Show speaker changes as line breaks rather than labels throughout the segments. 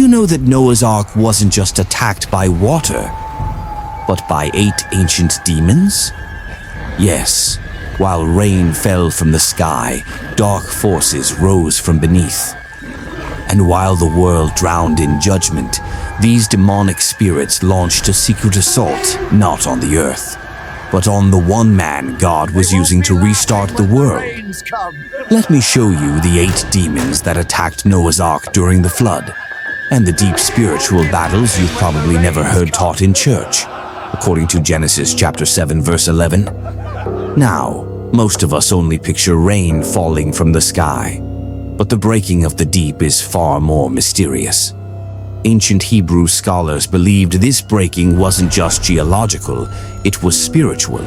know that Noah's Ark wasn't just attacked by water, but by 8 ancient demons? Yes, while rain fell from the sky, dark forces rose from beneath. And while the world drowned in judgment, these demonic spirits launched a secret assault, not on the earth, but on the one man God was using to restart the world. Let me show you the 8 demons that attacked Noah's Ark during the flood, and the deep spiritual battles you've probably never heard taught in church, according to Genesis chapter 7, verse 11. Now, most of us only picture rain falling from the sky, but the breaking of the deep is far more mysterious. Ancient Hebrew scholars believed this breaking wasn't just geological, it was spiritual.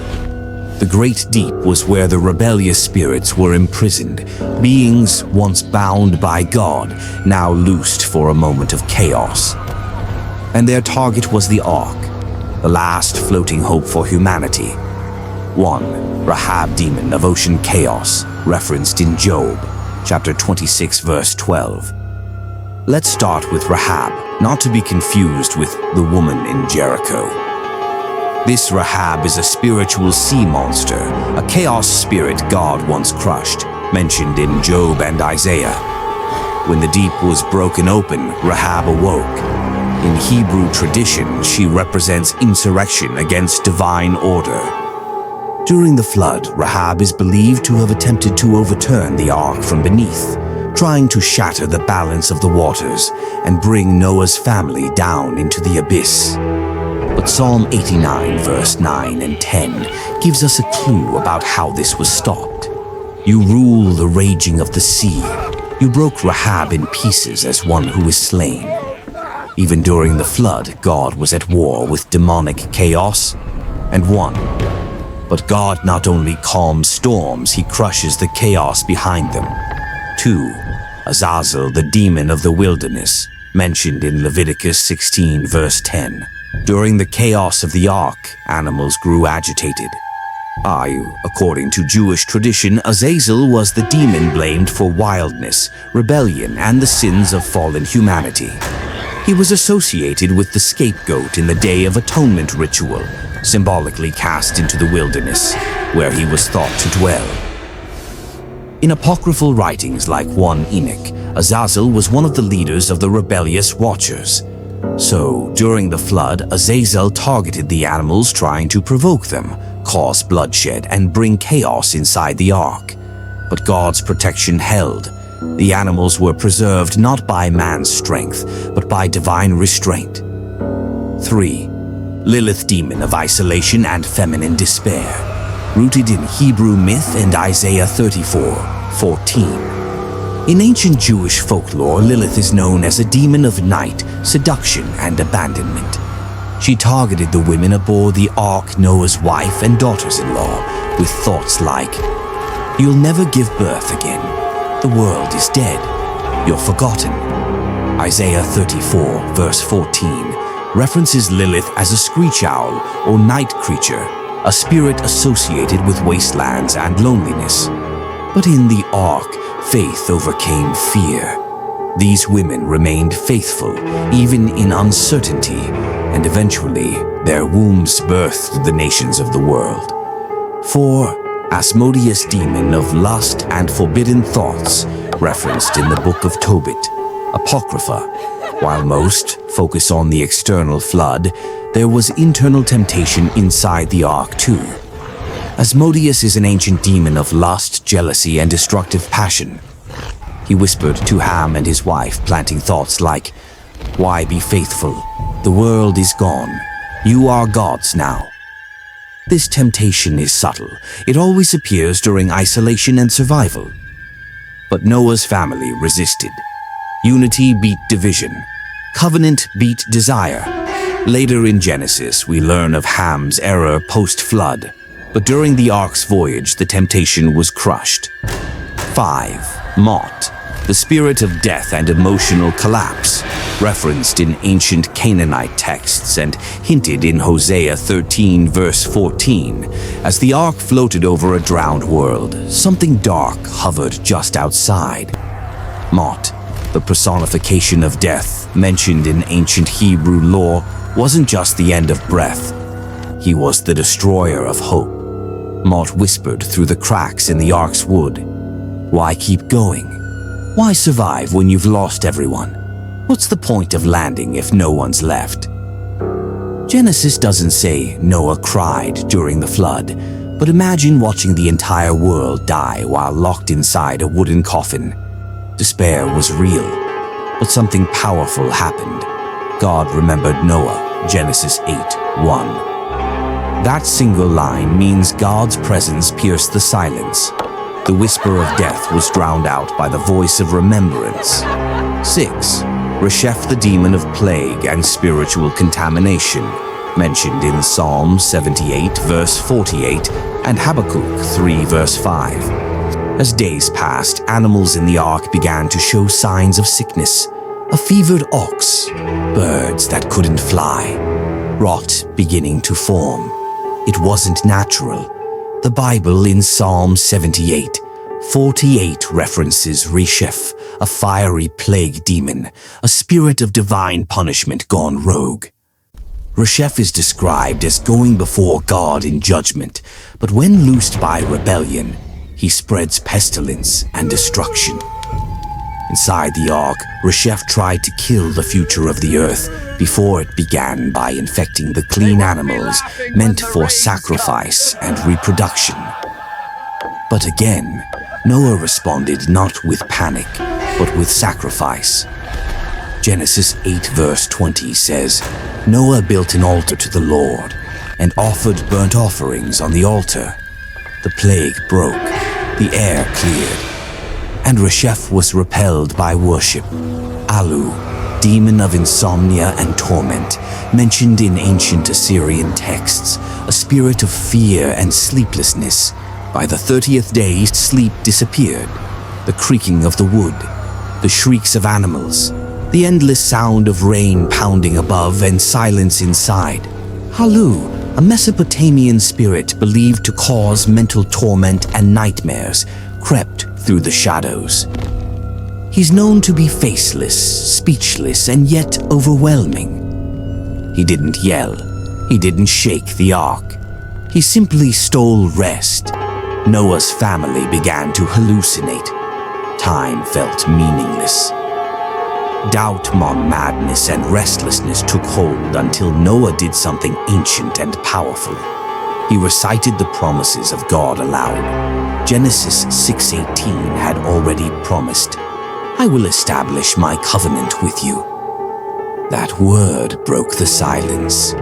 The great deep was where the rebellious spirits were imprisoned, beings once bound by God, now loosed for a moment of chaos. And their target was the Ark, the last floating hope for humanity. 1. Rahab, demon of ocean chaos, referenced in Job, chapter 26, verse 12. Let's start with Rahab, not to be confused with the woman in Jericho. This Rahab is a spiritual sea monster, a chaos spirit God once crushed, mentioned in Job and Isaiah. When the deep was broken open, Rahab awoke. In Hebrew tradition, she represents insurrection against divine order. During the flood, Rahab is believed to have attempted to overturn the ark from beneath, trying to shatter the balance of the waters and bring Noah's family down into the abyss. But Psalm 89, verse 9 and 10 gives us a clue about how this was stopped. You rule the raging of the sea. You broke Rahab in pieces as one who is slain. Even during the flood, God was at war with demonic chaos and won. But God not only calms storms, he crushes the chaos behind them. 2. Azazel, the demon of the wilderness, mentioned in Leviticus 16, verse 10. During the chaos of the ark, animals grew agitated. According to Jewish tradition, Azazel was the demon blamed for wildness, rebellion, and the sins of fallen humanity. He was associated with the scapegoat in the Day of Atonement ritual, symbolically cast into the wilderness, where he was thought to dwell. In apocryphal writings like 1 Enoch, Azazel was one of the leaders of the rebellious Watchers. So, during the flood, Azazel targeted the animals, trying to provoke them, cause bloodshed, and bring chaos inside the ark. But God's protection held. The animals were preserved not by man's strength, but by divine restraint. 3. Lilith, demon of isolation and feminine despair, rooted in Hebrew myth and Isaiah 34:14. In ancient Jewish folklore, Lilith is known as a demon of night, seduction, and abandonment. She targeted the women aboard the ark, Noah's wife and daughters-in-law, with thoughts like, "You'll never give birth again. The world is dead. You're forgotten." Isaiah 34, verse 14, references Lilith as a screech owl or night creature, a spirit associated with wastelands and loneliness. But in the ark, faith overcame fear. These women remained faithful, even in uncertainty, and eventually their wombs birthed the nations of the world. 4. Asmodeus, demon of lust and forbidden thoughts, referenced in the Book of Tobit, Apocrypha. While most focus on the external flood, there was internal temptation inside the ark too. Asmodeus is an ancient demon of lust, jealousy, and destructive passion. He whispered to Ham and his wife, planting thoughts like, "Why be faithful? The world is gone. You are gods now." This temptation is subtle. It always appears during isolation and survival. But Noah's family resisted. Unity beat division. Covenant beat desire. Later in Genesis, we learn of Ham's error post-flood. But during the ark's voyage, the temptation was crushed. 5. Mot, the spirit of death and emotional collapse, referenced in ancient Canaanite texts and hinted in Hosea 13, verse 14. As the ark floated over a drowned world, something dark hovered just outside. Mot, The personification of death, mentioned in ancient Hebrew lore, wasn't just the end of breath. He was the destroyer of hope. Mott whispered through the cracks in the ark's wood. Why keep going? Why survive when you've lost everyone? What's the point of landing if no one's left? Genesis doesn't say Noah cried during the flood, but imagine watching the entire world die while locked inside a wooden coffin. Despair was real, but something powerful happened. God remembered Noah, Genesis 8:1. That single line means God's presence pierced the silence. The whisper of death was drowned out by the voice of remembrance. 6. Resheph, the demon of plague and spiritual contamination, mentioned in Psalm 78 verse 48 and Habakkuk 3 verse 5. As days passed, animals in the ark began to show signs of sickness. A fevered ox, birds that couldn't fly, rot beginning to form. It wasn't natural. The Bible in Psalm 78:48 references Resheph, a fiery plague demon, a spirit of divine punishment gone rogue. Resheph is described as going before God in judgment, but when loosed by rebellion, he spreads pestilence and destruction. Inside the ark, Resheph tried to kill the future of the earth before it began by infecting the clean animals meant for sacrifice and reproduction. But again, Noah responded not with panic, but with sacrifice. Genesis 8 verse 20 says, Noah built an altar to the Lord and offered burnt offerings on the altar. The plague broke, the air cleared, and Resheph was repelled by worship. Alu, demon of insomnia and torment, mentioned in ancient Assyrian texts, a spirit of fear and sleeplessness. By the 30th day, sleep disappeared. The creaking of the wood, the shrieks of animals, the endless sound of rain pounding above and silence inside. Halu, a Mesopotamian spirit believed to cause mental torment and nightmares, crept through the shadows. He's known to be faceless, speechless, and yet overwhelming. He didn't yell. He didn't shake the ark. He simply stole rest. Noah's family began to hallucinate. Time felt meaningless. Doubt, madness, and restlessness took hold until Noah did something ancient and powerful. He recited the promises of God aloud. Genesis 6:18 had already promised, I will establish my covenant with you. That word broke the silence.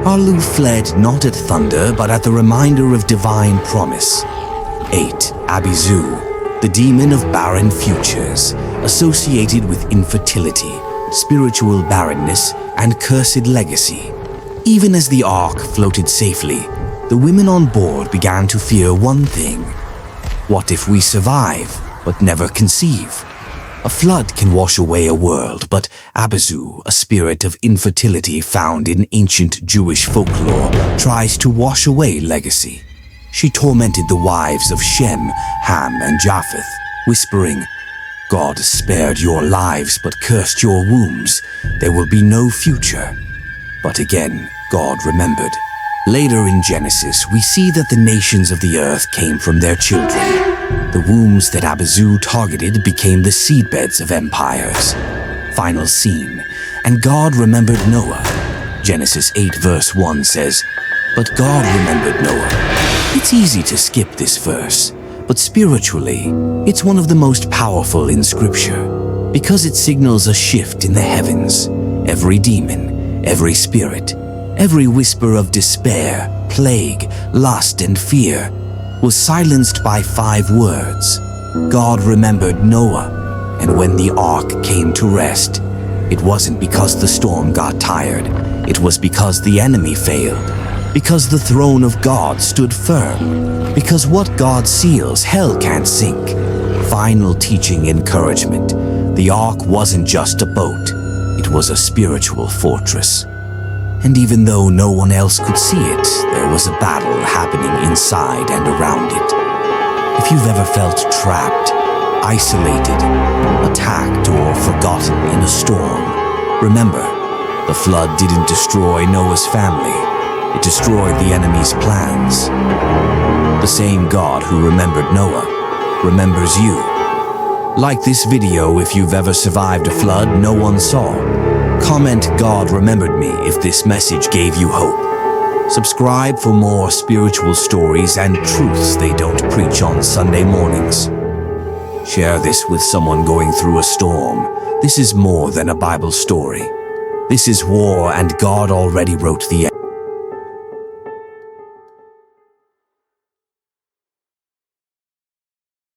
Alu fled not at thunder, but at the reminder of divine promise. 8. Azazel, the demon of barren futures, associated with infertility, spiritual barrenness, and cursed legacy. Even as the ark floated safely, the women on board began to fear one thing. What if we survive, but never conceive? A flood can wash away a world, but Azazel, a spirit of infertility found in ancient Jewish folklore, tries to wash away legacy. She tormented the wives of Shem, Ham, and Japheth, whispering, God spared your lives but cursed your wombs. There will be no future. But again, God remembered. Later in Genesis, we see that the nations of the earth came from their children. The wombs that Azazel targeted became the seedbeds of empires. Final scene. And God remembered Noah. Genesis 8 verse 1 says, But God remembered Noah. It's easy to skip this verse, but spiritually, it's one of the most powerful in Scripture, because it signals a shift in the heavens. Every demon, every spirit, every whisper of despair, plague, lust, and fear was silenced by 5 words. God remembered Noah, and when the ark came to rest, it wasn't because the storm got tired. It was because the enemy failed, because the throne of God stood firm, because what God seals, hell can't sink. Final teaching encouragement. The ark wasn't just a boat. It was a spiritual fortress. And even though no one else could see it, there was a battle happening inside and around it. If you've ever felt trapped, isolated, attacked, or forgotten in a storm. Remember, the flood didn't destroy Noah's family. It destroyed the enemy's plans. The same God who remembered Noah remembers you. Like this video if you've ever survived a flood no one saw. Comment "God remembered me" if this message gave you hope. Subscribe for more spiritual stories and truths they don't preach on Sunday mornings. Share this with someone going through a storm. This is more than a Bible story. This is war, and God already wrote the end.